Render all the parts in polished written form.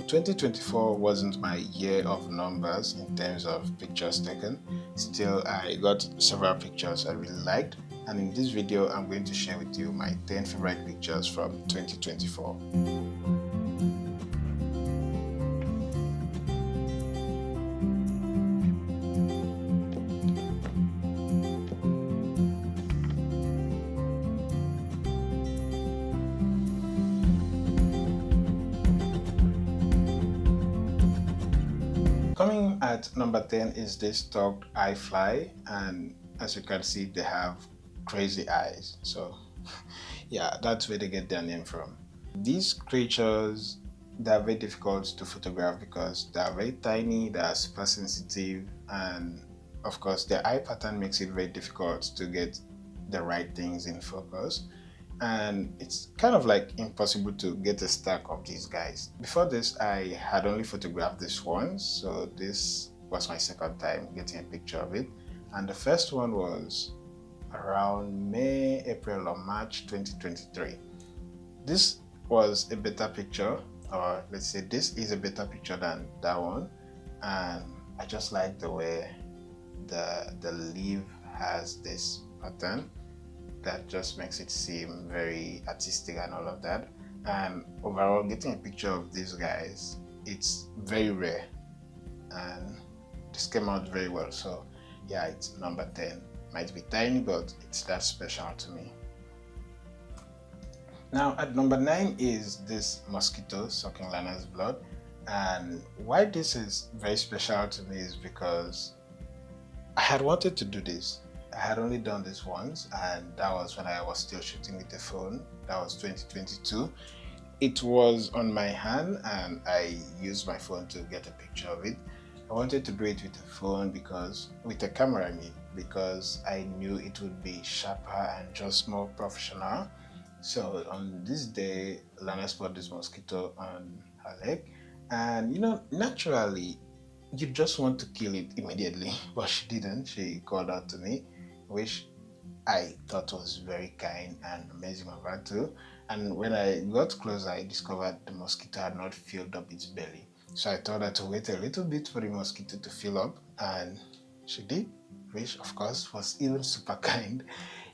2024 wasn't my year of numbers in terms of pictures taken. Still, I got several pictures I really liked, and in this video, I'm going to share with you my 10 favorite pictures from 2024. Coming at number 10 is this dog iFly, and as you can see, they have crazy eyes. So yeah, that's where they get their name from. These creatures, they're very difficult to photograph because they are very tiny, they are super sensitive, and of course their eye pattern makes it very difficult to get the right things in focus, and it's kind of like impossible to get a stack of these guys. Before this, I had only photographed this once, so this was my second time getting a picture of it, and the first one was around May, April or March 2023. This was a better picture, or let's say this is a better picture than that one, and I just like the way the leaf has this pattern that just makes it seem very artistic and all of that. And overall, getting a picture of these guys, it's very rare, and this came out very well. So yeah, it's number 10. Might be tiny, but it's that special to me. Now at number 9 is this mosquito sucking Lana's blood, and why this is very special to me is because I had wanted to do this. I had only done this once, and that was when I was still shooting with the phone. That was 2022. It was on my hand and I used my phone to get a picture of it. I wanted to do it with a phone because, with a camera I mean, because I knew it would be sharper and just more professional. So on this day, Lana spotted this mosquito on her leg, and naturally, you just want to kill it immediately, but she didn't. She called out to me, which I thought was very kind and amazing of her too. And when I got closer, I discovered the mosquito had not filled up its belly. So I told her to wait a little bit for the mosquito to fill up, and she did, which of course was even super kind.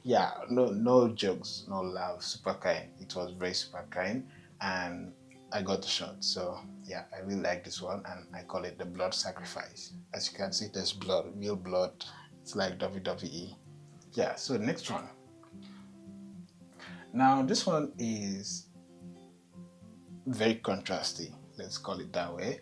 Yeah, no jokes, no love, super kind. It was very super kind, and I got the shot. So yeah, I really like this one, and I call it the blood sacrifice. As you can see, there's blood, real blood. It's like WWE. Yeah, so next one. Now this one is very contrasty, let's call it that way.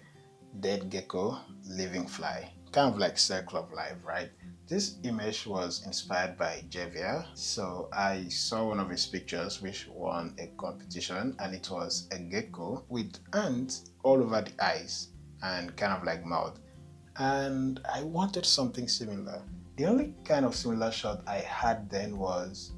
Dead gecko, living fly. Kind of like circle of life, right? This image was inspired by Javier. So I saw one of his pictures which won a competition, and it was a gecko with ants all over the eyes and kind of like mouth. And I wanted something similar. The only kind of similar shot I had then was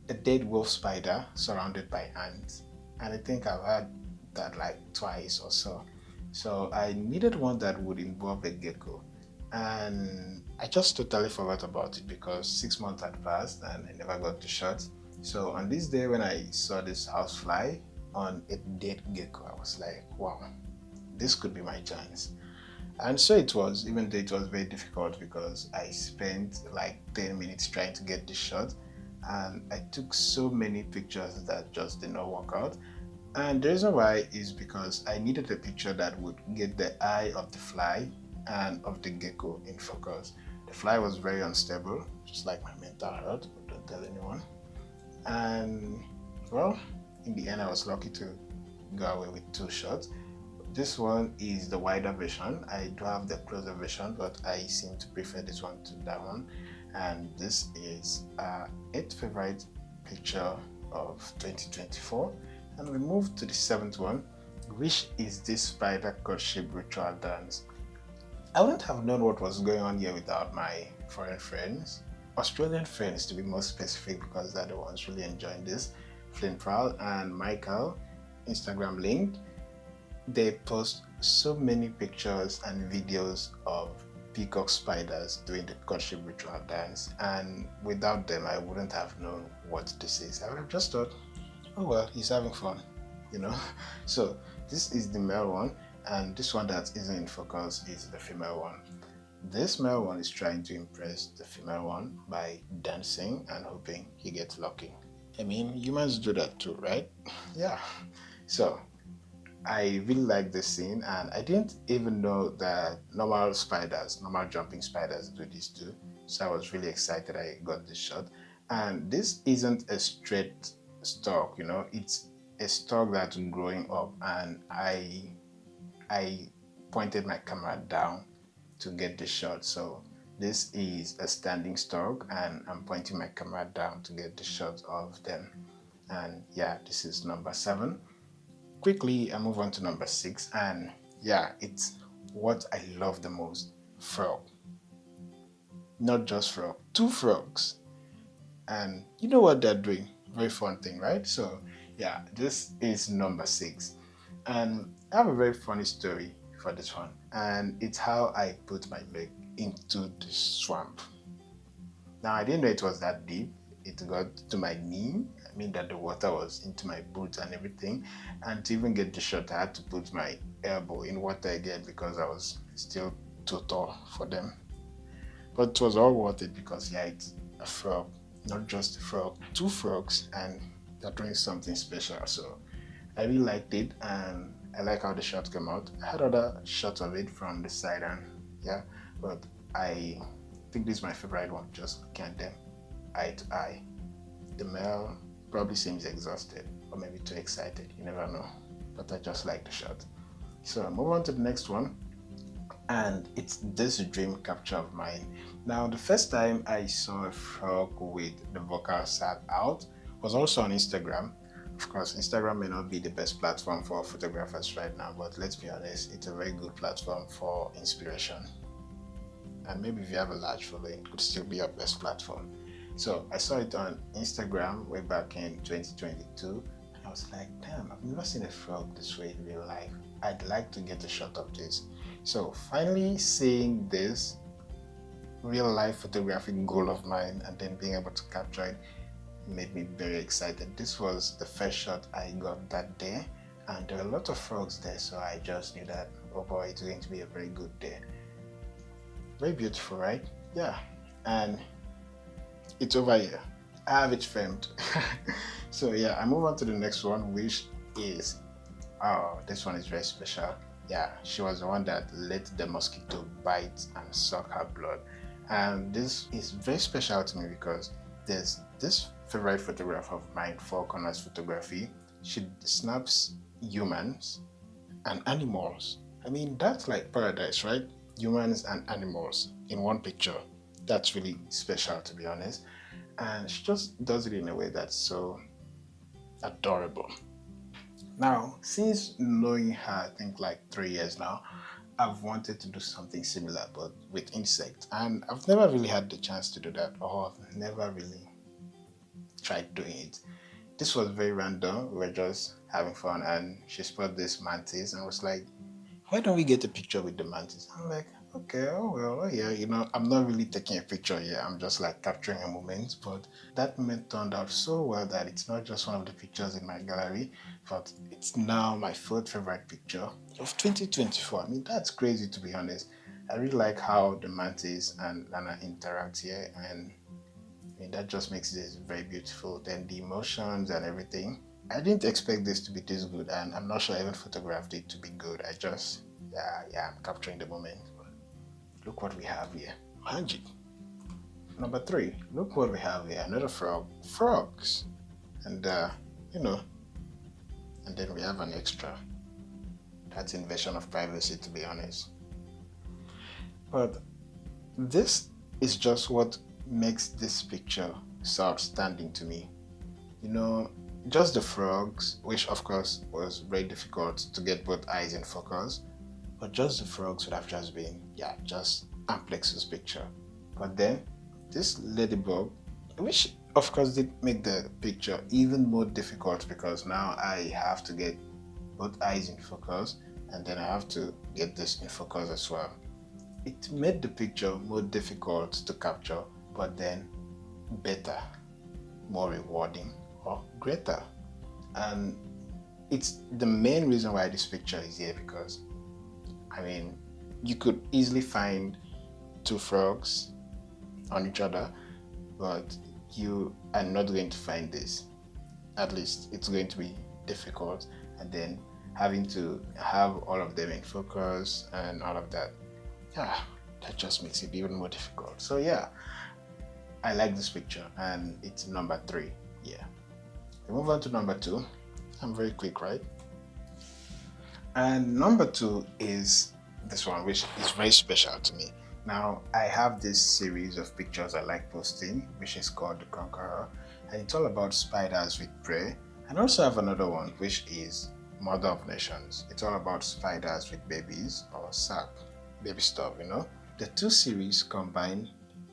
a dead wolf spider surrounded by ants. And I think I've had that like twice or so. So I needed one that would involve a gecko. And I just totally forgot about it because 6 months had passed and I never got the shot. So on this day when I saw this housefly on a dead gecko, I was like, wow, this could be my chance. And so it was, even though it was very difficult because I spent like 10 minutes trying to get this shot, and I took so many pictures that just did not work out. And the reason why is because I needed a picture that would get the eye of the fly and of the gecko in focus. The fly was very unstable, just like my mental health, but don't tell anyone. And well, in the end I was lucky to go away with 2 shots. This one is the wider version. I do have the closer version, but I seem to prefer this one to that one. And this is 8th favorite picture of 2024. And we move to the 7th one, which is this spider courtship ritual dance. I wouldn't have known what was going on here without my foreign friends, Australian friends to be more specific, because they're the ones really enjoying this. Flynn Prowl and Michael, Instagram linked. They post so many pictures and videos of peacock spiders doing the courtship ritual dance, and without them I wouldn't have known what this is. I would have just thought, oh well, he's having fun. you know. So this is the male one, and this one that isn't in focus is the female one. This male one is trying to impress the female one by dancing and hoping he gets lucky. I mean, humans do that too, right? Yeah. So I really like this scene, and I didn't even know that normal spiders, normal jumping spiders, do this too. So I was really excited I got this shot. And this isn't a straight stalk, it's a stalk that's growing up, and I pointed my camera down to get the shot. So this is a standing stalk, and I'm pointing my camera down to get the shot of them. And yeah, this is number 7. Quickly, I move on to number 6, and yeah, it's what I love the most: frog. Not just frog, 2 frogs. And you know what they're doing? Very fun thing, right? So yeah, this is number 6. And I have a very funny story for this one, and it's how I put my leg into the swamp. Now, I didn't know it was that deep. It got to my knee. I mean, that the water was into my boots and everything. And to even get the shot, I had to put my elbow in water again because I was still too tall for them. But it was all worth it because, yeah, it's a frog, not just a frog, 2 frogs, and they're doing something special. So I really liked it, and I like how the shot came out. I had other shots of it from the side, and yeah, but I think this is my favorite one, just looking at them eye to eye. The male probably seems exhausted or maybe too excited, you never know, but I just like the shot. So I move on to the next one, and it's this dream capture of mine. Now, the first time I saw a frog with the vocal sac out was also on Instagram. Of course, Instagram may not be the best platform for photographers right now, but let's be honest, it's a very good platform for inspiration. And maybe if you have a large following, it could still be your best platform. So I saw it on Instagram way back in 2022. And I was like, damn, I've never seen a frog this way in real life. I'd like to get a shot of this. So finally seeing this real life photographic goal of mine and then being able to capture it made me very excited. This was the first shot I got that day, and there were a lot of frogs there, so I just knew that, oh boy, it's going to be a very good day. Very beautiful, right? Yeah. And it's over here. I have it framed. So yeah, I move on to the next one, which is, oh, this one is very special. Yeah, she was the one that let the mosquito bite and suck her blood. And this is very special to me because there's this favorite photographer of mine, Four Corners Photography. She snaps humans and animals. I mean, that's like paradise, right? Humans and animals in one picture. That's really special, to be honest. And she just does it in a way that's so adorable. Now, since knowing her, I think like 3 years now, I've wanted to do something similar but with insects. And I've never really had the chance to do that, or I've never really tried doing it. This was very random. We were just having fun, and she spotted this mantis and was like, why don't we get a picture with the mantis? I'm like, okay, oh well, oh yeah, I'm not really taking a picture here. I'm just like capturing a moment. But that moment turned out so well that it's not just one of the pictures in my gallery, but it's now my third favorite picture of 2024. I mean, that's crazy, to be honest. I really like how the mantis and Lana interact here, and I mean, that just makes this very beautiful. Then the emotions and everything. I didn't expect this to be this good, and I'm not sure I even photographed it to be good. I just, yeah, I'm capturing the moment. Look what we have here. Magic. Number 3, look what we have here. Another frog. Frogs. And, you know, and then we have an extra. That's invasion of privacy, to be honest. But this is just what makes this picture so outstanding to me. Just the frogs, which of course was very difficult to get both eyes in focus, but just the frogs would have just been, just Amplex's picture. But then this ladybug, which of course did make the picture even more difficult because now I have to get both eyes in focus and then I have to get this in focus as well. It made the picture more difficult to capture, but then better, more rewarding, or greater. And it's the main reason why this picture is here, because I mean, you could easily find two frogs on each other, but you are not going to find this. At least it's going to be difficult, and then having to have all of them in focus and all of that, yeah, that just makes it even more difficult. So yeah, I like this picture, and it's number 3. Yeah, we move on to number 2. I'm very quick, right? And number 2 is this one, which is very special to me. Now, I have this series of pictures I like posting, which is called The Conqueror, and it's all about spiders with prey. And I also have another one, which is Mother of Nations. It's all about spiders with babies, or SAP, baby stuff, The two series combined,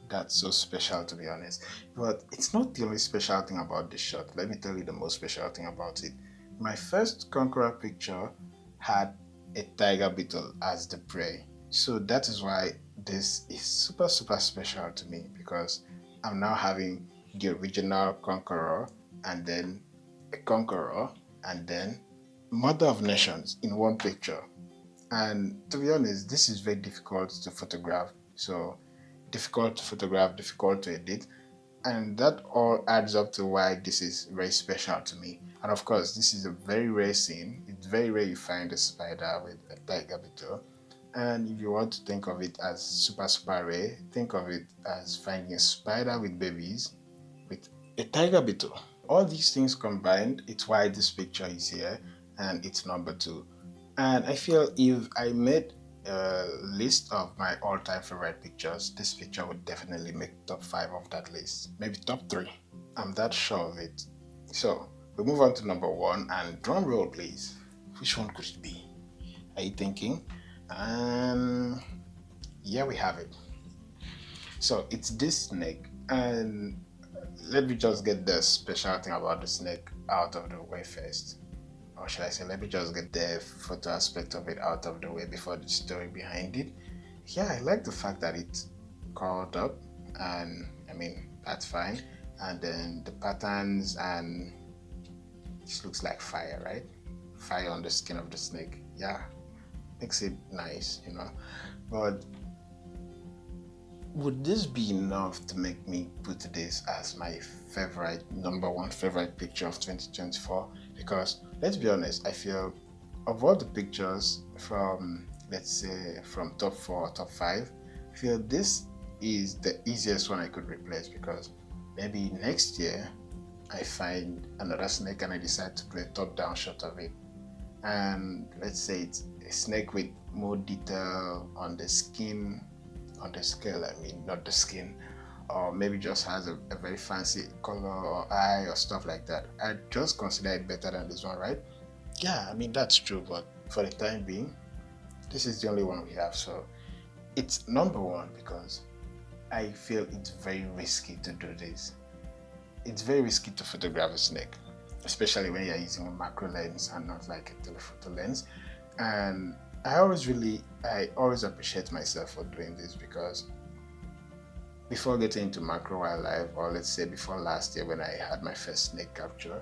that's so special, to be honest. But it's not the only special thing about this shot. Let me tell you the most special thing about it. My first Conqueror picture had a tiger beetle as the prey. So that is why this is super, super special to me, because I'm now having the original Conqueror, and then a Conqueror, and then Mother of Nations in one picture. And to be honest, this is very difficult to photograph. So difficult to photograph, difficult to edit. And that all adds up to why this is very special to me. And of course, this is a very rare scene. It's very rare you find a spider with a tiger beetle. And if you want to think of it as super, super rare, think of it as finding a spider with babies with a tiger beetle. All these things combined, it's why this picture is here, and it's number 2. And I feel if I made a list of my all-time favorite pictures, this picture would definitely make top 5 of that list, maybe top 3. I'm that sure of it. So we move on to number 1, and drum roll, please. Which one could it be? Are you thinking? And yeah, we have it. So it's this snake, and let me just get the special thing about the snake out of the way first. Or should I say, let me just get the photo aspect of it out of the way before the story behind it. Yeah, I like the fact that it's curled up, and I mean, that's fine. And then the patterns, and this looks like fire, right? Fire on the skin of the snake. Yeah, makes it nice, But would this be enough to make me put this as my favorite, number 1 favorite picture of 2024? Because let's be honest, I feel of all the pictures from, let's say, from top 4 or top 5, I feel this is the easiest one I could replace, because maybe next year I find another snake and I decide to do a top-down shot of it. And let's say it's a snake with more detail on the skin, on the scale, I mean, not the skin, or maybe just has a very fancy color or eye or stuff like that. I just consider it better than this one, right? Yeah, I mean, that's true, but for the time being, this is the only one we have. So it's number 1 because I feel it's very risky to do this. It's very risky to photograph a snake, especially when you're using a macro lens and not like a telephoto lens. And I always appreciate myself for doing this, because before getting into macro wildlife, or let's say before last year when I had my first snake capture,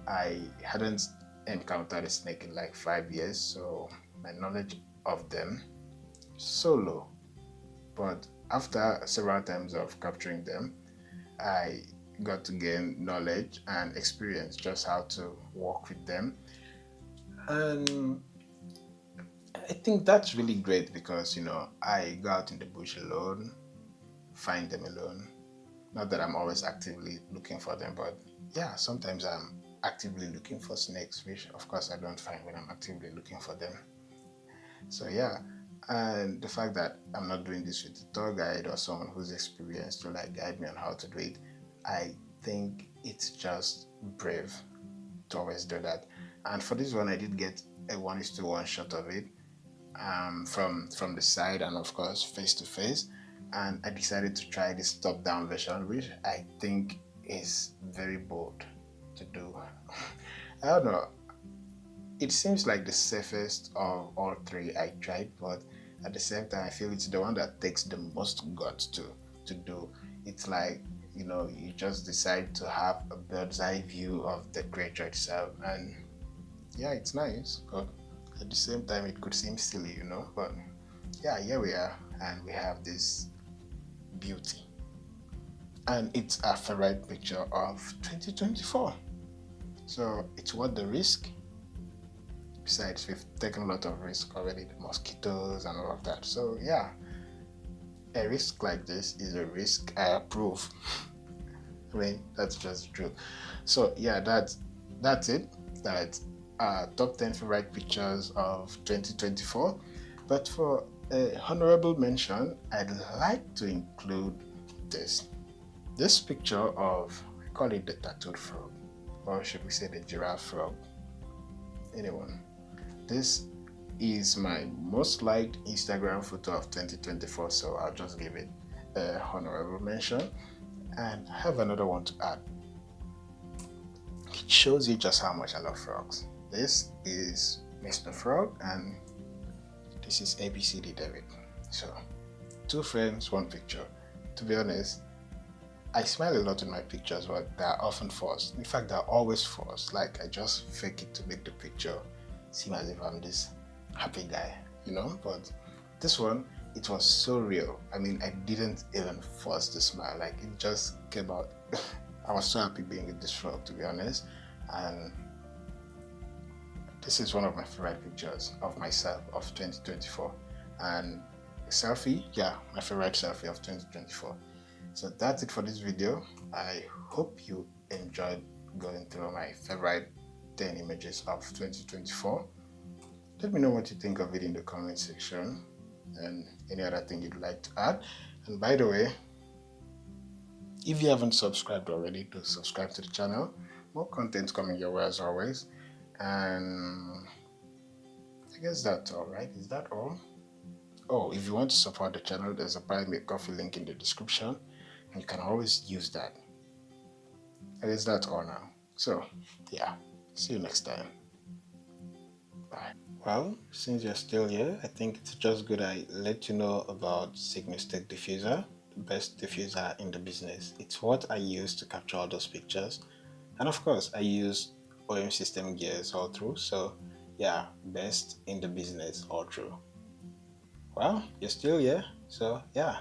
I hadn't encountered a snake in like 5 years, so my knowledge of them so low. But after several times of capturing them, I got to gain knowledge and experience just how to work with them. And I think that's really great, because I go out in the bush alone, find them alone. Not that I'm always actively looking for them, but yeah, sometimes I'm actively looking for snakes, which of course I don't find when I'm actively looking for them. So yeah, and the fact that I'm not doing this with a tour guide or someone who's experienced to like guide me on how to do it, I think it's just brave to always do that. And for this one, I did get a 1:1 shot of it, from the side and of course face to face. And I decided to try this top-down version, which I think is very bold to do. I don't know. It seems like the safest of all 3 I tried, but at the same time, I feel it's the one that takes the most guts to do. It's like, you just decide to have a bird's eye view of the creature itself, and yeah, it's nice, but at the same time it could seem silly, you know. But yeah, here we are, and we have this beauty, and it's a favorite picture of 2024. So it's worth the risk. Besides, we've taken a lot of risk already, the mosquitoes and all of that. So yeah, a risk like this is a risk I approve. I mean, that's just the truth. So yeah, that's it. That's top 10 favorite pictures of 2024. But for a honorable mention, I'd like to include this. This picture of, I call it the tattooed frog, or should we say the giraffe frog? Anyone? This is my most liked Instagram photo of 2024, so I'll just give it a honorable mention. And I have another one to add. It shows you just how much I love frogs. This is Mr. Frog, and this is ABCD David. So, two frames, one picture. To be honest, I smile a lot in my pictures, but they're often forced. In fact, they're always forced. Like, I just fake it to make the picture seem as if I'm this happy guy, you know? But this one, it was so real. I mean, I didn't even force the smile. Like, it just came out. I was so happy being with this frog, to be honest. And this is one of my favorite pictures of myself of 2024. And a selfie, yeah, my favorite selfie of 2024. So that's it for this video. I hope you enjoyed going through my favorite 10 images of 2024. Let me know what you think of it in the comment section and any other thing you'd like to add. And by the way, if you haven't subscribed already, do subscribe to the channel. More content coming your way as always. And I guess that's all, right? Is that all? Oh, if you want to support the channel, there's a Buy Me a Coffee link in the description, and you can always use that. I guess that's all now. So, yeah, see you next time. Bye. Well, since you're still here, I think it's just good I let you know about Sigmistec Diffuser, the best diffuser in the business. It's what I use to capture all those pictures. And of course, I use OM system gears all through. So, yeah, best in the business all through. Well, you're still here. So, yeah,